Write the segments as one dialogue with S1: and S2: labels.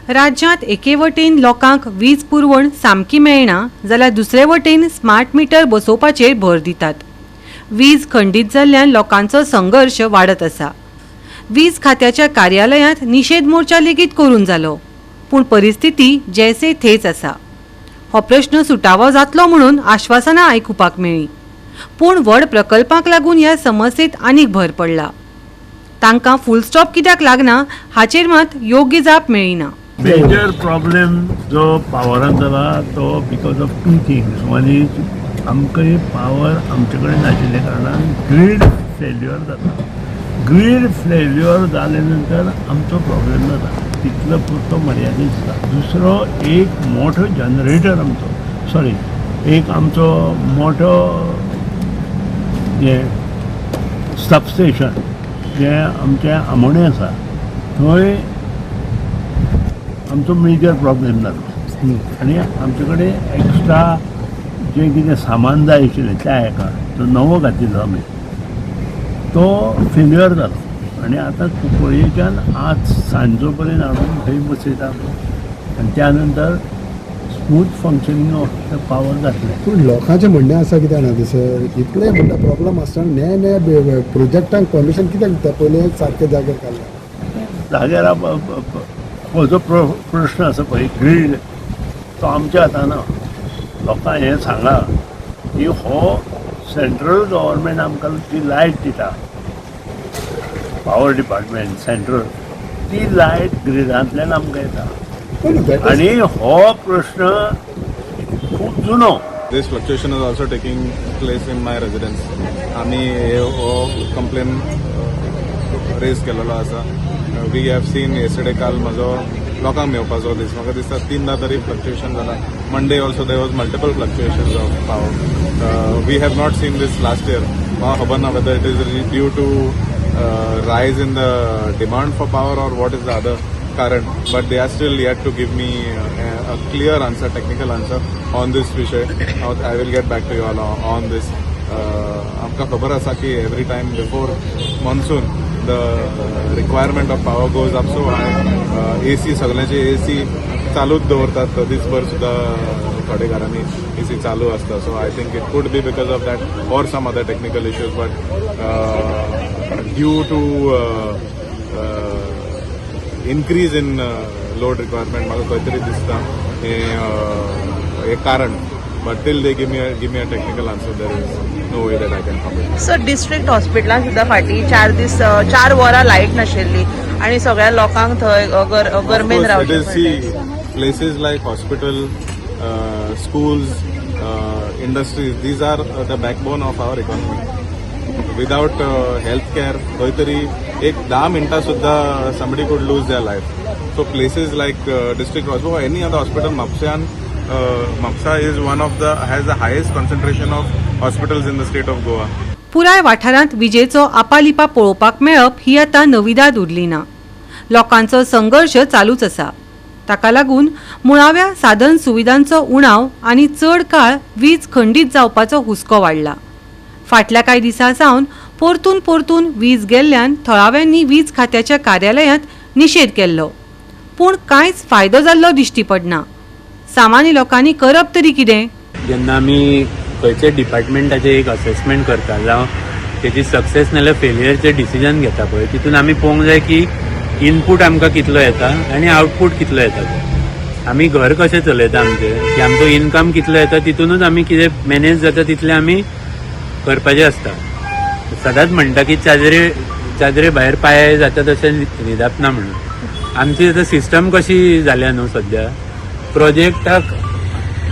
S1: राज्यांत एके वटेन लोकांक वीज पुरवण सामकी मेळना जाल्यार दुसरे वटेन स्मार्ट मीटर बसोवपाचेर भर दितात. वीज खंडीत जाल्ल्यान लोकांचो संघर्श वाडत आसा. वीज खात्याच्या कार्यालयांत निषेध मोर्चा लेगीत करून जालो, पूण परिस्थिती जैसे थेच आसा. हो प्रश्न सुटावो जातलो म्हणून आश्वासनां आयकुपाक मेळ्ळीं, पूण व्हड प्रकल्पांक लागून ह्या समस्येत आनीक भर पडला. तांकां फुल स्टॉप कित्याक लागना हाचेर मात योग्य जाप मेळिना.
S2: मेजर प्रॉब्लेम जो पावरान जाला तो because of two things. One is आमकां पावर आमचे कडेन नाशिल्ले कारणान ग्रीड फेल्युअर जाता. ग्रीड फेल्युअर जाले नंतर आमचो प्रॉब्लेम जाता, तितलो पुरतो मर्यादीत जाता. दुसरो एक मोठो जनरेटर एक आमचो मोठो जे सबस्टेशन जे आमचे आमोणे आसा थंय आमचो मेजर प्रॉब्लेम जालो. आनी आमचे कडेन एक्स्ट्रा जे कितें सामान जाय आशिल्लें त्या हेका तो नवो घातिल्लो आमी, तो फेल्युअर जालो. आनी आतां कुंकळ्ळेच्यान आज सांजो पर्यंत हाडून थंय बसयता आनी त्या नंतर smooth functioning of the power जातलें.
S3: पूण लोकांचें म्हणणें आसा कितें जाणा सर, इतले म्हणटा प्रॉब्लम आसतना नया प्रोजेक्टांक परमिशन कित्याक दिता, पयलीं सारके जाग्यार काडला.
S2: जाग्यार हो जो प्रश्न आसा पळय ग्रीड, तो आमच्या हातान ना. लोकांक हें सांगा की हो सेंट्रल गव्हर्मेंट आमकां जी लायट दिता, पावर डिपार्टमेंट सेंट्रल, ती लायट ग्रिडांतल्यान आमकां येता. आनी हो प्रश्न खूब जुनो.
S4: This fluctuation is also taking place in my residence. आमी हो कंप्लेन रेज केलेलो आसा. वी हॅव सीन येस्टरडे काल म्हजो लोकांक मेवपाचो दीस, म्हाका दिसता 3दा तरी फ्लक्च्युएशन जाला. Monday also there was multiple fluctuations of power. We have not seen this last year. म्हाका खबर ना whether it is due to rise in the demand for power or what is the other current, but they are still yet to give me a clear answer, technical answer on this vishay. I will get back to you all on this. आमकां खबर आसा की every time before monsoon the requirement of power goes up so high. AC सगळ्यांचे AC चालूच दवरतात दीसभर सुद्धा, थोडे घरांनी AC चालू आसता. So I think it could be because of that or some other technical issues, but due to increase in load requirement म्हाका खंय तरी दिसता हे कारण. But till they give me a technical answer, there is no way that I can comment.
S5: So district hospitalan सुद्धा फाटी 4 वरां light नाशिल्ली आणि सगळ्या लोकांक थंय गरमेन रावचें पडलें.
S4: Places like hospital, schools, industries, these are the backbone of our economy. Without healthcare, खंय तरी एक 10 मिनटां सुद्धा somebody could lose their life. So places like district hospital or any other hospital, Mapsa is one of the has the highest concentration of hospitals in the state of Goa.
S1: पुराय वाठारांत विजेचो आपालिपा पळोवपाक मेळप ही आतां नविदाद उरली ना. लोकांचो संघर्श चालूच आसा. ताका लागून मुळाव्या साधन सुविधांचो उणाव आनी चड काळ वीज खंडीत जावपाचो हुस्को वाडला. फाटल्या कांय दिसां सावन परतून वीज गेल्ल्यान थळाव्यांनी वीज खात्याच्या कार्यालयांत निषेध केल्लो, पूण कांयच फायदो जाल्लो दिश्टी पडना. सामान्य लोकांनी करप तरी कितें?
S6: जेन्ना आमी खंयचे डिपार्टमेंटाचे एक असेसमेंट करता जावं तेची सक्सेस नाल्यार फेल्युअरचे डिसिजन घेता पळय, तितून आमी पळोवंक जाय की इनपूट आमकां कितलो येता आनी आउटपूट कितलो येता. आमी घर कशें चलयता आमचें, की आमचो इनकम कितलो येता तितूनच आमी कितें मॅनेज जाता तितलें आमी करपाचें आसता. सदांच म्हणटा की चादरे भायर पांय जाता तशें न्हिदप ना म्हणून. आमची आतां सिस्टम कशी जाल्या न्हू सद्या, प्रोजेक्टाक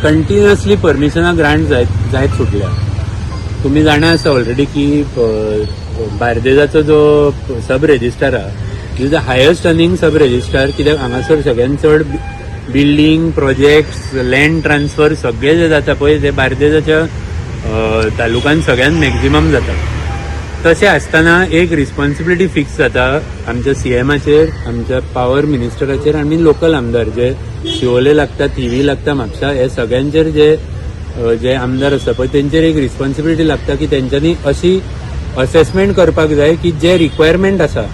S6: कंटिन्युअसली परमिशनां ग्रांट जायत सुटल्या. तुमी जाणा आसा ऑलरेडी की बार्देजाचो जो सब रेजिस्ट्रार आहा is the highest earning sub registrar. कित्याक हांगासर सगळ्यान चड बिल्डींग प्रोजेक्ट्स लँड ट्रान्सफर सगळे जे जाता पळय ते बार्देजाच्या तालुक्यान सगळ्यान मॅक्झिमम जाता. तशें आसतना एक रिस्पॉन्सिबिलिटी फिक्स जाता आमच्या सीएमाचेर, आमच्या पावर मिनिस्टराचेर आनी लोकल आमदार जे शिवोले लागता, थिवी लागता, म्हापसा, हे सगळ्यांचेर जे आमदार आसा पळय तेंचेर एक रिस्पॉन्सिबिलिटी लागता की तेंच्यांनी अशी असेसमेंट करपाक जाय की जे रिक्वायरमेंट आसा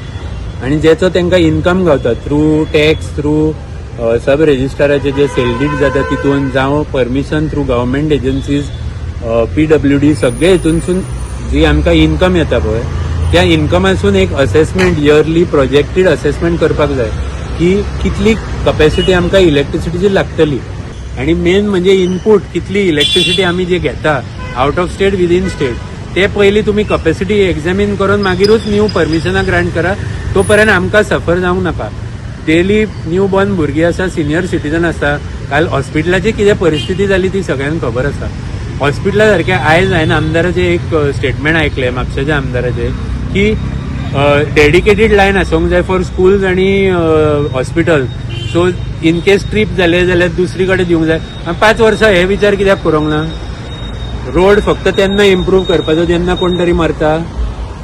S6: आनी जेचो तांकां इनकम गावता थ्रू टॅक्स, थ्रू सब रेजिस्ट्राराचे जे सेलडीड जाता तितून जावं permission through government agencies PWD सगळे हितूनसून जी आमकां इन्कम येता पळय त्या इन्कमासून एक असेसमेंट इयरली प्रोजेक्टेड असेसमेंट करपाक जाय की कितली कपॅसिटी आमकां इलेक्ट्रिसिटीची लागतली आणि मेन म्हणजे इनपूट कितली इलेक्ट्रिसिटी आमी जे घेता out of state within state ते पयलीं तुमी कपॅसिटी एक्झामीन करून मागीरूच न्यू परमिशनां ग्रांट करा तो पर्यंत आमकां सफर जावंक नाका. डेली न्यू बॉर्न भुरगीं आसा सिनियर सिटीजन आसा काल हॉस्पिटलाची कितें परिस्थिती जाली ती सगळ्यांक खबर आसा. हॉस्पिटला सारखे आयज हांवें आमदाराचे एक स्टेटमेंट ऐकलें म्हापशाच्या आमदाराचे की डेडिकेटेड लायन आसूंक जाय फॉर स्कूल्स आनी hospital so in case trip जाले जाल्यार दुसरी कडेन दिवंक जाय. 5 वर्सां हे विचार कित्याक करूंक ना. रोड फक्त तेन्ना इम्प्रूव्ह करपाचो जेन्ना कोण तरी मरता.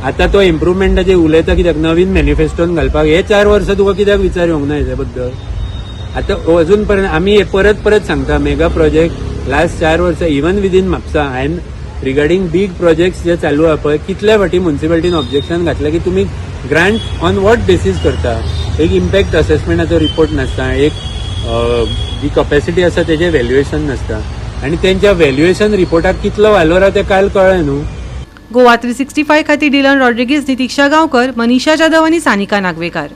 S6: आतां तो इम्प्रुवमेंटाचेर उलयता कित्याक नवीन मॅनिफेस्टोन घालपाक हे 4 वर्सां तुका कित्याक विचार येवंक ना हेच्या बद्दल. आतां अजून पर्यंत आमी परत परत सांगता मेगा प्रोजेक्ट लास्ट 4 वर्सां इवन विदीन म्हापसा हांवें रिगार्डींग बीग प्रोजेक्ट्स जे चालू आहा पळय कितल्या फावटी म्युन्सिपालिटीन ऑब्जेक्शन घातलें की तुमी ग्रांट ऑन वॉट बेसीस करता. एक इम्पॅक्ट असेसमेंटाचो रिपोर्ट नासता एक जी कपॅसिटी आसा तेजें व्हॅल्युएशन नासता आनी तेंच्या व्हॅल्युएशन रिपोर्टाक कितलो वालोर आहा तें काल कळ्ळें न्हू.
S1: गोवा 365 खातीर डिलन रॉड्रिगीज, नितीक्षा गांवकर, मनीषा जाधव आनी सानिका नागवेकार.